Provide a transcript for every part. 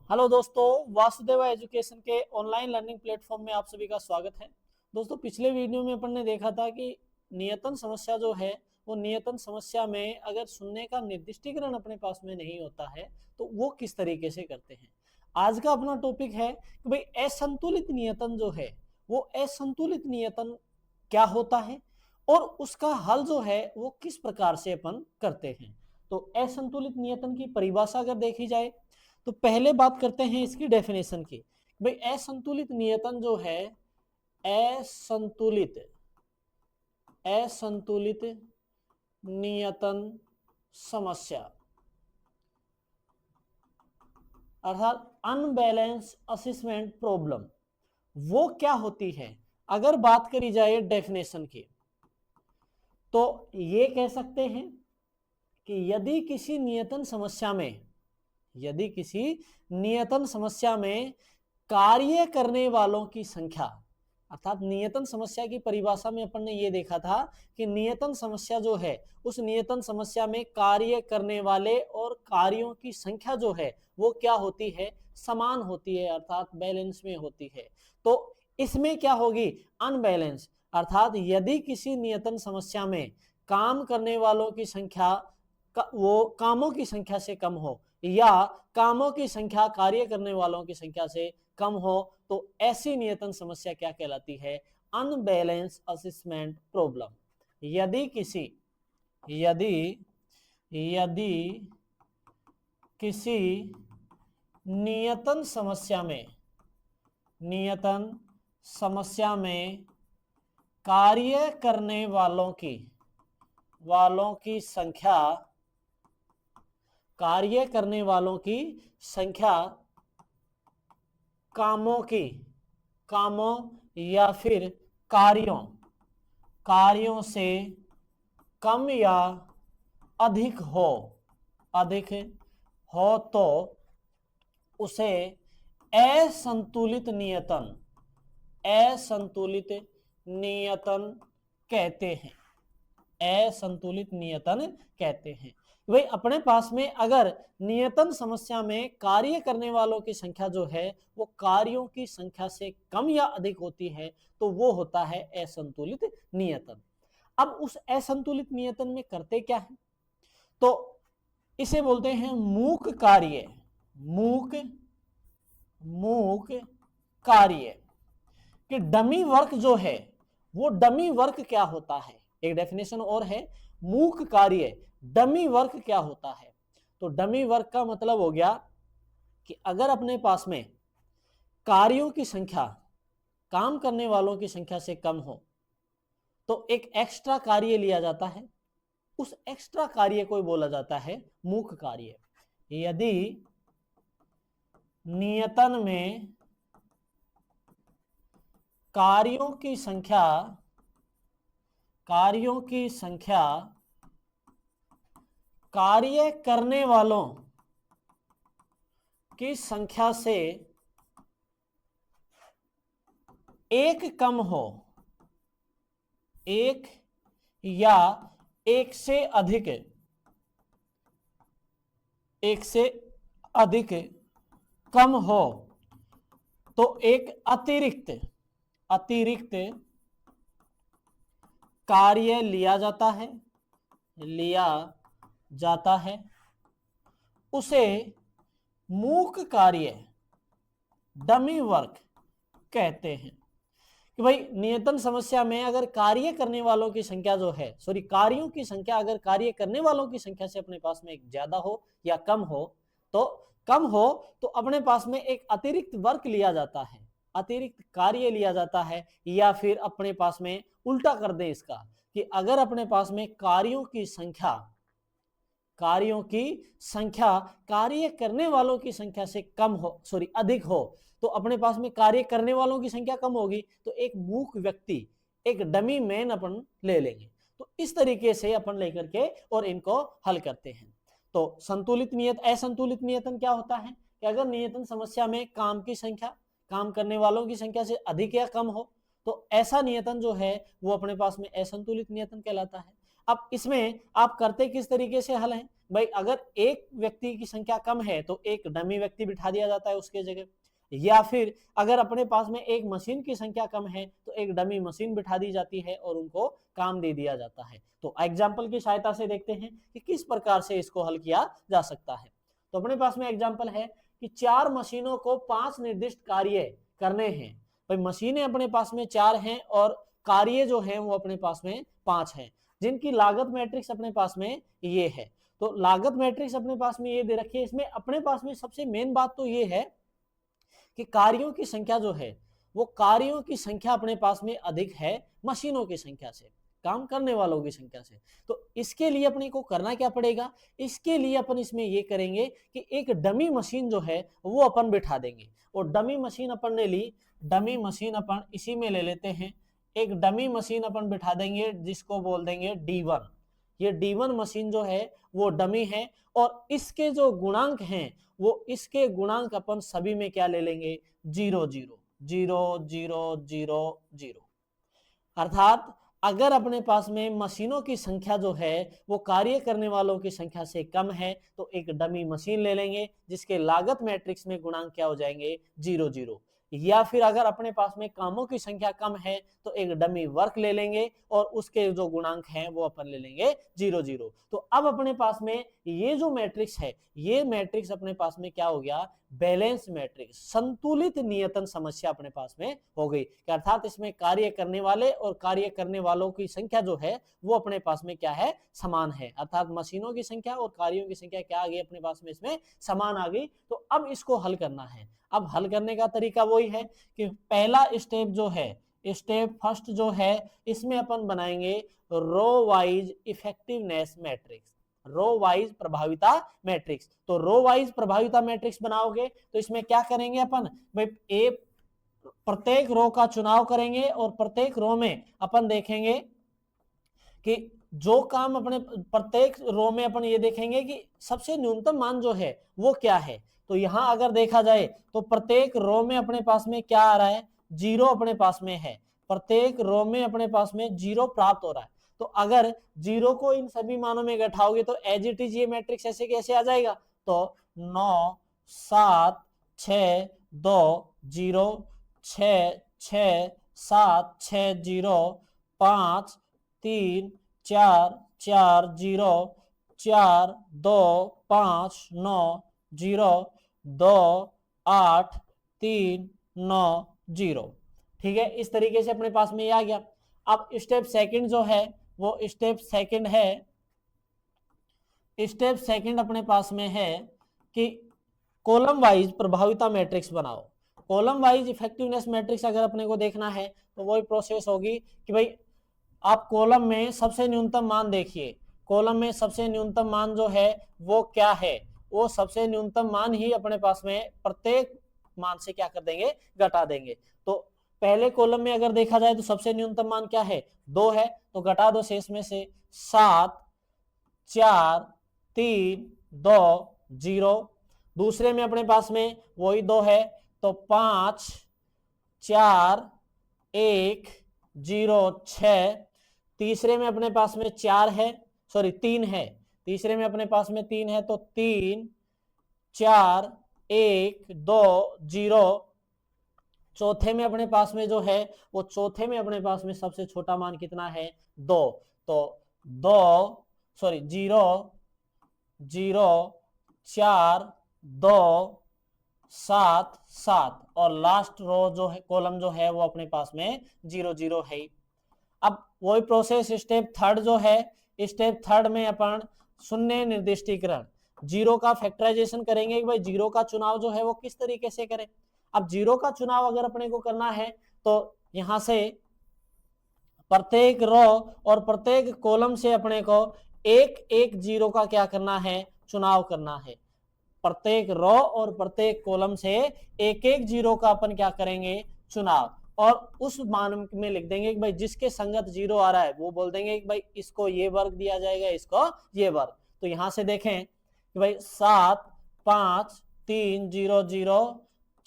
Hello दोस्तों, Vasudeva education के online learning platform में आप सभी का स्वागत है। दोस्तों, पिछले वीडियो में अपन ने देखा था कि नियतन समस्या जो है वो नियतन समस्या में अगर शून्य का निर्दिष्टीकरण अपने पास में नहीं होता है तो वो किस तरीके से करते हैं। आज का अपना टॉपिक है कि भाई असंतुलित नियतन जो है वो असंतुलित नियतन क्या होता है और उसका हल जो है वो किस प्रकार से अपन करते हैं। तो असंतुलित नियतन की परिभाषा अगर देखी जाए तो पहले बात करते हैं इसकी डेफिनेशन की। भाई असंतुलित नियतन जो है असंतुलित असंतुलित नियतन समस्या अर्थात अनबैलेंस असेसमेंट प्रॉब्लम वो क्या होती है। अगर बात करी जाए डेफिनेशन की तो ये कह सकते हैं कि यदि किसी नियतन समस्या में कार्य करने वालों की संख्या, अर्थात नियतन समस्या की परिभाषा में अपन ने ये देखा था कि नियतन समस्या जो है उस नियतन समस्या में कार्य करने वाले और कार्यों की संख्या जो है वो क्या होती है, समान होती है, अर्थात बैलेंस में होती है। तो इसमें क्या होगी, अनबैलेंस, अर्थात यदि किसी नियतन समस्या में काम करने वालों की संख्या वो कामों की संख्या से कम हो या कामों की संख्या कार्य करने वालों की संख्या से कम हो तो ऐसी नियतन समस्या क्या कहलाती है, अनबैलेंस असेसमेंट प्रॉब्लम। यदि किसी यदि यदि किसी नियतन समस्या में कार्य करने वालों की संख्या कामों या फिर कार्यों से कम या अधिक हो तो उसे असंतुलित नियतन कहते हैं। असंतुलित नियतन कहते हैं। भाई अपने पास में अगर नियतन समस्या में कार्य करने वालों की संख्या जो है वो कार्यों की संख्या से कम या अधिक होती है तो वो होता है असंतुलित नियतन। अब उस असंतुलित नियतन में करते क्या है, तो इसे बोलते हैं मूक कार्य कि डमी वर्क जो है वो डमी वर्क क्या होता है। एक डेफिनेशन और है मूक कार्य, डमी वर्क क्या होता है। तो डमी वर्क का मतलब हो गया कि अगर अपने पास में कार्यों की संख्या काम करने वालों की संख्या से कम हो तो एक एक्स्ट्रा कार्य लिया जाता है, उस एक्स्ट्रा कार्य को बोला जाता है मूक कार्य। यदि नियतन में कार्यों की संख्या कार्य करने वालों की संख्या से एक कम हो, एक या एक से अधिक कम हो तो एक अतिरिक्त कार्य लिया जाता है उसे मूक कार्य, डमी वर्क कहते हैं। कि भाई नियतन समस्या में अगर कार्य करने वालों की संख्या जो है कार्यों की संख्या अगर कार्य करने वालों की संख्या से अपने पास में एक ज्यादा हो या कम हो तो अपने पास में एक अतिरिक्त वर्क लिया जाता है, अतिरिक्त कार्य लिया जाता है। या फिर अपने पास में उल्टा कर दे इसका कि अगर अपने पास में कार्यों की संख्या कार्य करने वालों की संख्या से अधिक हो तो अपने पास में कार्य करने वालों की संख्या कम होगी तो एक मूक व्यक्ति, एक डमी मैन अपन ले लेंगे। तो इस तरीके से अपन लेकर के और इनको हल करते हैं। तो असंतुलित नियतन क्या होता है कि अगर नियतन समस्या में काम करने वालों की संख्या से अधिक या कम हो तो ऐसा नियतन जो है वो अपने पास में असंतुलित नियतन कहलाता है। अब इसमें आप करते किस तरीके से हल है, भाई अगर एक व्यक्ति की संख्या कम है तो एक डमी व्यक्ति बिठा दिया जाता है उसके जगह, या फिर अगर अपने पास में एक मशीन की संख्या कम है तो एक डमी मशीन बिठा दी जाती है और उनको काम दे दिया जाता है। तो एग्जाम्पल की सहायता से देखते हैं कि किस प्रकार से इसको हल किया जा सकता है। तो अपने पास में एग्जाम्पल है कि 4 मशीनों को 5 निर्दिष्ट कार्य करने हैं। भाई मशीनें अपने पास में 4 हैं और कार्य जो है वो अपने पास में 5 हैं, जिनकी लागत मैट्रिक्स अपने पास में ये है। तो लागत मैट्रिक्स अपने पास में ये दे रखी है। इसमें अपने पास में सबसे मेन बात तो ये है कि कार्यों की संख्या जो है वो कार्यों की संख्या अपने पास में अधिक है मशीनों की संख्या से, काम करने वालों की संख्या से। तो इसके लिए अपने को करना क्या पड़ेगा, इसके लिए अपन इसमें ये करेंगे कि एक डमी मशीन जो है वो अपन बिठा देंगे। और डमी मशीन अपन ने ली, डमी मशीन अपन इसी में ले लेते हैं। एक डमी मशीन अपन बिठा देंगे जिसको बोल देंगे D1। ये D1 मशीन जो है वो डमी है और इसके जो गुणांक हैं वो इसके गुणांक अपन सभी में क्या ले लेंगे, 0 0 0 0 0 0। अर्थात अगर अपने पास में मशीनों की संख्या जो है वो कार्य करने वालों की संख्या से कम है तो एक डमी मशीन ले लेंगे जिसके लागत मैट्रिक्स में गुणांक क्या हो जाएंगे, 0 0। या फिर अगर अपने पास में कामों की संख्या कम है तो एक डमी वर्क ले लेंगे और उसके जो गुणांक हैं वो अपन ले लेंगे 0 0। तो अब अपने पास में ये जो मैट्रिक्स है ये मैट्रिक्स अपने पास में क्या हो गया, बैलेंस मैट्रिक्स, संतुलित नियतन समस्या अपने पास में हो गई। अर्थात इसमें कार्य करने वाले और कार्य करने वालों की संख्या जो है वो अपने पास में क्या है, समान है। अर्थात मशीनों की संख्या और कार्यों की संख्या क्या आ गई अपने पास में, इसमें समान आ गई। तो अब इसको हल करना है। अब हल करने का तरीका वही है कि पहला स्टेप जो है, स्टेप फर्स्ट जो है, इसमें अपन बनाएंगे row wise effectiveness matrix, row wise प्रभाविता मैट्रिक्स। तो रो वाइज प्रभाविता मैट्रिक्स बनाओगे तो इसमें क्या करेंगे अपन, भाई प्रत्येक रो का चुनाव करेंगे और प्रत्येक रो में अपन देखेंगे कि जो काम अपने प्रत्येक रो में अपन ये देखेंगे कि सबसे न्यूनतम मान जो है वो क्या है। तो यहां अगर देखा जाए तो प्रत्येक रो में अपने पास में क्या आ रहा है, 0 अपने पास में है। प्रत्येक रो में अपने पास में 0 प्राप्त हो रहा है। तो अगर 0 को इन सभी मानों में घटाओगे तो एज इट इज ये मैट्रिक्स ऐसे कैसे आ जाएगा, तो 9 7 6 2 0 6 6 7 6 0 5 3 4 4 0 4 2 5 9 0 2 8 3 9 0। ठीक है, इस तरीके से अपने पास में ये आ गया। अब स्टेप सेकंड जो है वो स्टेप सेकंड है, स्टेप सेकंड अपने पास में है कि कॉलम वाइज प्रभाविता मैट्रिक्स बनाओ। कॉलम वाइज इफेक्टिवनेस मैट्रिक्स अगर अपने को देखना है तो वही प्रोसेस होगी कि भाई आप कॉलम में सबसे न्यूनतम मान देखिए, कॉलम में सबसे न्यूनतम मान जो है वो क्या है, वो सबसे न्यूनतम मान ही अपने पास में प्रत्येक मान से क्या कर देंगे, घटा देंगे। तो पहले कॉलम में अगर देखा जाए तो सबसे न्यूनतम मान क्या है, 2 है, तो घटा दो शेष में से 7 4 3 2 0। दूसरे में अपने पास में वही 2 है तो 5 4 1 0 6। तीसरे में अपने पास में 4 है, सॉरी 3 है, तीसरे में अपने पास में 3 है तो 3 4 1 2 0। चौथे में अपने पास में जो है वो चौथे में अपने पास में सबसे छोटा मान कितना है, 2, तो 2 सॉरी 0 0 4 2 7 7 और लास्ट रो जो है कॉलम जो है वो अपने पास में 0 0 है। अब वही प्रोसेस स्टेप थर्ड जो है, स्टेप थर्ड में अपन शून्य निर्दिष्टीकरण, 0 का फैक्टराइजेशन करेंगे कि भाई 0 का चुनाव जो है वो किस तरीके से करें। अब 0 का चुनाव अगर अपने को करना है तो यहां से प्रत्येक रो और प्रत्येक कॉलम से अपने को एक एक 0 का क्या करना है, चुनाव करना है। प्रत्येक रो और प्रत्येक कॉलम से एक एक 0 का अपन क्या करेंगे, चुनाव, और उस मान में लिख देंगे कि भाई जिसके संगत 0 आ रहा है वो बोल देंगे कि भाई इसको ये वर्ग दिया जाएगा, इसको ये वर्ग। तो यहां से देखें कि भाई 7 5 3 0 0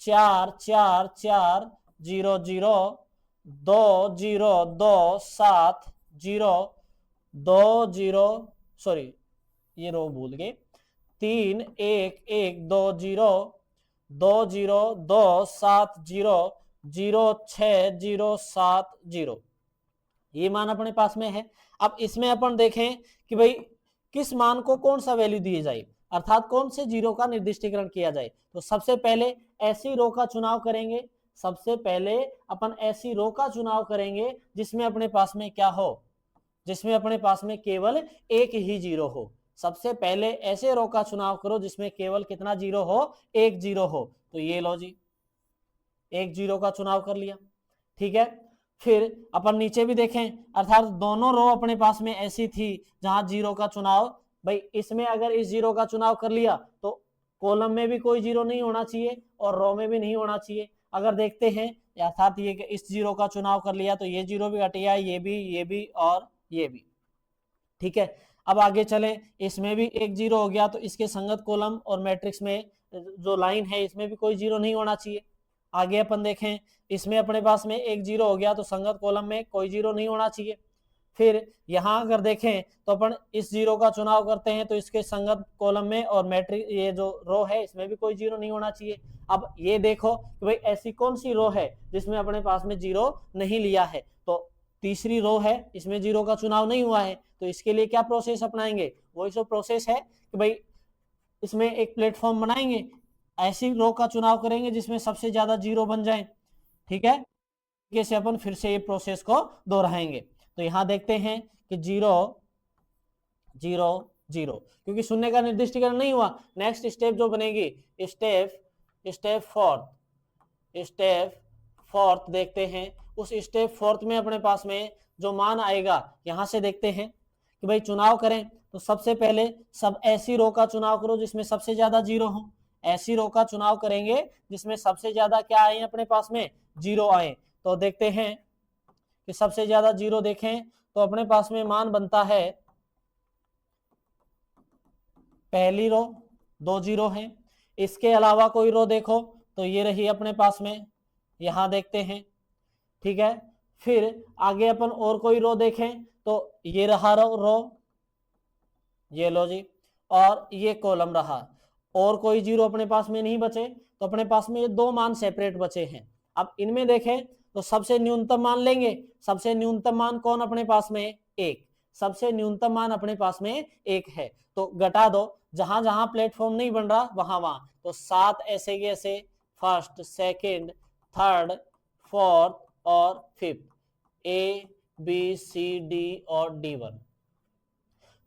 4 4 4 0 0 2 0 2 7 0 2 0 सॉरी ये रो भूल गए, 3 1 1 2 0 2 0 2 7 0 0 6 0 7 0, ये मान अपने पास में है। अब इसमें अपन देखें कि भाई किस मान को कौन सा वैल्यू दिए जाए, अर्थात कौन से जीरो का निर्दिष्टीकरण किया जाए। तो सबसे पहले ऐसी रो का चुनाव करेंगे, सबसे पहले अपन ऐसी रो का चुनाव करेंगे जिसमें अपने पास में क्या हो, जिसमें अपने पास में केवल एक ही जीरो हो। सबसे पहले ऐसे रो का चुनाव करो जिसमें केवल कितना जीरो हो, एक जीरो हो। तो ये लो जी, एक जीरो का चुनाव कर लिया, ठीक है। फिर अपन नीचे भी देखें, अर्थात दोनों रो अपने पास में ऐसी थी जहां जीरो का चुनाव, भाई इसमें अगर इस जीरो का चुनाव कर लिया तो कॉलम में भी कोई जीरो नहीं होना चाहिए और रो में भी नहीं होना चाहिए। अगर देखते हैं अर्थात ये इस जीरो का चुनाव कर लिया तो ये जीरो भी हट गया, ये भी और ये भी, ठीक है। अब आगे चले, इसमें भी एक जीरो हो गया तो इसके संगत कॉलम और मैट्रिक्स में जो लाइन है इसमें भी कोई जीरो नहीं होना चाहिए। आगे अपन देखें, इसमें अपने पास में एक जीरो हो गया तो संगत कॉलम में कोई जीरो नहीं होना चाहिए। फिर यहां अगर देखें तो अपन इस जीरो का चुनाव करते हैं तो इसके संगत कॉलम में और मैट्रिक्स ये जो रो है इसमें भी कोई जीरो नहीं होना चाहिए। अब ये देखो कि भाई ऐसी कौन सी रो है जिसमें अपने पास में जीरो नहीं लिया है, तो तीसरी रो है, इसमें जीरो का चुनाव नहीं हुआ है। तो इसके लिए क्या प्रोसेस अपनाएंगे, वही सो प्रोसेस है कि भाई इसमें एक प्लेटफॉर्म बनाएंगे, ऐसी रो का चुनाव करेंगे जिसमें सबसे ज्यादा जीरो बन जाए, ठीक है। कैसे अपन फिर से ये प्रोसेस को दोहराएंगे। तो यहां देखते हैं कि 0 0 0, क्योंकि शून्य का निर्दिष्टीकरण नहीं हुआ। नेक्स्ट स्टेप जो बनेगी स्टेप फोर्थ देखते हैं। उस स्टेप फोर्थ में अपने पास में जो मान आएगा यहां से देखते हैं कि भाई चुनाव करें तो सबसे पहले सब ऐसी रो का चुनाव करो जिसमें सबसे ज्यादा जीरो हो। ऐसी रो का चुनाव करेंगे जिसमें सबसे ज्यादा क्या आए अपने पास में, जीरो आए। तो देखते हैं कि सबसे ज्यादा जीरो देखें तो अपने पास में मान बनता है, पहली रो 2 जीरो है, इसके अलावा कोई रो देखो तो ये रही अपने पास में, यहां देखते हैं, ठीक है। फिर आगे अपन और कोई रो देखें तो ये रहा रो, ये लो जी, और ये कॉलम रहा, और कोई जीरो अपने पास में नहीं बचे। तो अपने पास में ये दो मान सेपरेट बचे हैं। अब इनमें देखें तो सबसे न्यूनतम मान लेंगे, सबसे न्यूनतम मान कौन अपने पास में, एक, सबसे न्यूनतम मान अपने पास में एक है। तो घटा दो, जहां जहां प्लेटफॉर्म नहीं बन रहा वहां वहां, तो 7 ऐसे के ऐसे, फर्स्ट सेकंड थर्ड फोर्थ और fifth, A B C D और D1।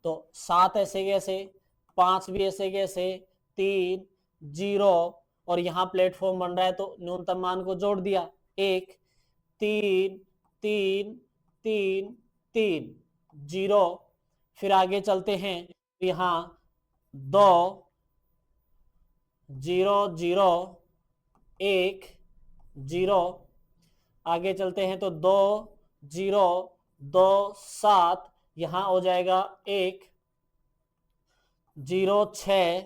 तो 7 ऐसे के ऐसे, 5 भी ऐसे के ऐसे, 3 0, और यहां प्लेटफॉर्म बन रहा है तो न्यूनतम मान को जोड़ दिया, 1 3 3 3 3 0। फिर आगे चलते हैं, यहां 2 0 0 1 0। आगे चलते हैं तो 2 0 2 7, यहां हो जाएगा 1 0 6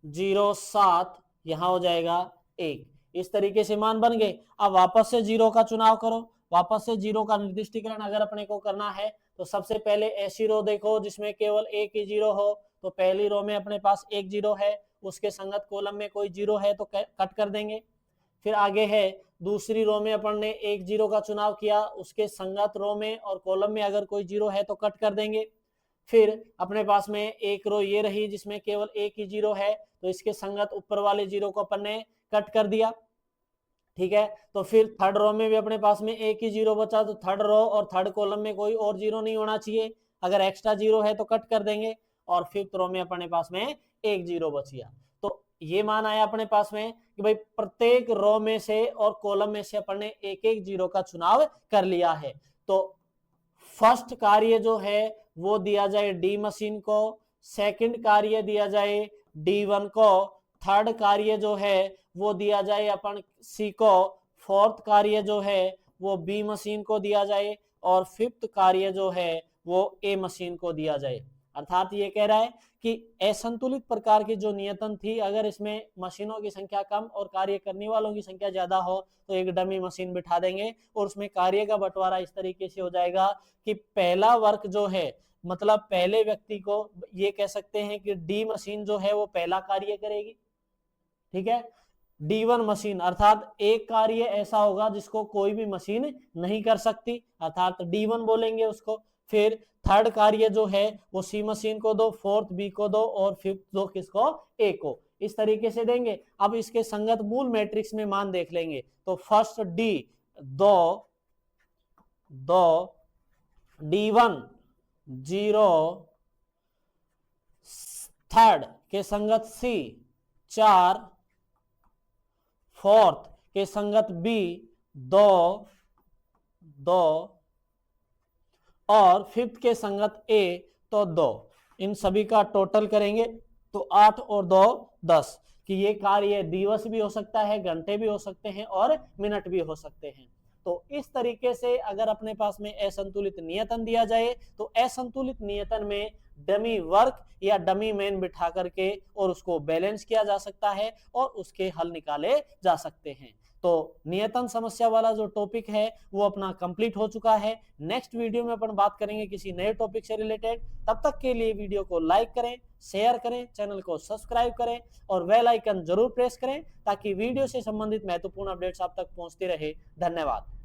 0 7, यहां हो जाएगा 1। इस तरीके से मान बन गए। अब वापस से जीरो का चुनाव करो, वापस से जीरो का निर्दिष्टीकरण अगर अपने को करना है तो सबसे पहले ऐसी रो देखो जिसमें केवल एक ही जीरो हो। तो पहली रो में अपने पास एक जीरो है, उसके संगत कॉलम में कोई जीरो है तो कट कर देंगे। फिर आगे है दूसरी रो में अपन ने एक जीरो का चुनाव किया, उसके संगत रो में और कॉलम में अगर कोई जीरो है तो कट कर देंगे। फिर अपने पास में एक रो ये रही जिसमें केवल एक ही जीरो है, तो इसके संगत ऊपर वाले जीरो को अपन ने कट कर दिया, ठीक है। तो फिर थर्ड रो में भी अपने पास में एक ही जीरो बचा, तो थर्ड रो और थर्ड कॉलम में कोई और जीरो नहीं होना चाहिए, अगर एक्स्ट्रा जीरो है तो कट कर देंगे। और फिफ्थ रो में अपने पास में एक जीरो बच गया। तो ये मान आया अपने पास में कि भाई प्रत्येक रो में से और कॉलम में से अपन ने एक एक जीरो का चुनाव कर लिया है। तो फर्स्ट कार्य जो है वो दिया जाए डी मशीन को, सेकंड कार्य दिया जाए D1 को, थर्ड कार्य जो है वो दिया जाए अपन सी को, फोर्थ कार्य जो है वो बी मशीन को दिया जाए, और फिफ्थ कार्य जो है वो ए मशीन को दिया जाए। अर्थात ये कह रहा है कि असंतुलित प्रकार की जो नियतन थी, अगर इसमें मशीनों की संख्या कम और कार्य करने वालों की संख्या ज्यादा हो तो एक डमी मशीन बिठा देंगे और उसमें कार्य का बंटवारा इस तरीके से हो जाएगा कि पहला वर्क जो है मतलब पहले व्यक्ति को ये कह सकते हैं कि डी मशीन जो है वो पहला कार्य करेगी, ठीक है। D1 मशीन अर्थात एक कार्य ऐसा होगा जिसको कोई भी मशीन नहीं कर सकती, अर्थात D1 बोलेंगे उसको। फिर थर्ड कार्य जो है वो C मशीन को दो, फोर्थ B को दो और फिफ्थ दो किसको, A को। इस तरीके से देंगे। अब इसके संगत मूल मैट्रिक्स में मान देख लेंगे। तो फर्स्ट D दो D1 0, थर्ड के संगत C 4, फोर्थ के संगत B 2 और फिफ्थ के संगत A तो 2। इन सभी का टोटल करेंगे तो 8 और 2 10 कि ये कार्य दिवस भी हो सकता है, घंटे भी हो सकते हैं और मिनट भी हो सकते हैं। तो इस तरीके से अगर अपने पास में असंतुलित नियतन दिया जाए तो असंतुलित नियतन में डमी वर्क या डमी मैन बिठा करके और उसको बैलेंस किया जा सकता है और उसके हल निकाले जा सकते हैं। तो नियतन समस्या वाला जो टॉपिक है वो अपना कंप्लीट हो चुका है। नेक्स्ट वीडियो में अपन बात करेंगे किसी नए टॉपिक से रिलेटेड। तब तक के लिए वीडियो को लाइक करें, शेयर करें, चैनल को सब्सक्राइब करें और बेल आइकन जरूर प्रेस करें ताकि वीडियो से संबंधित महत्वपूर्ण अपडेट्स आप तक पहुंचते रहे। धन्यवाद।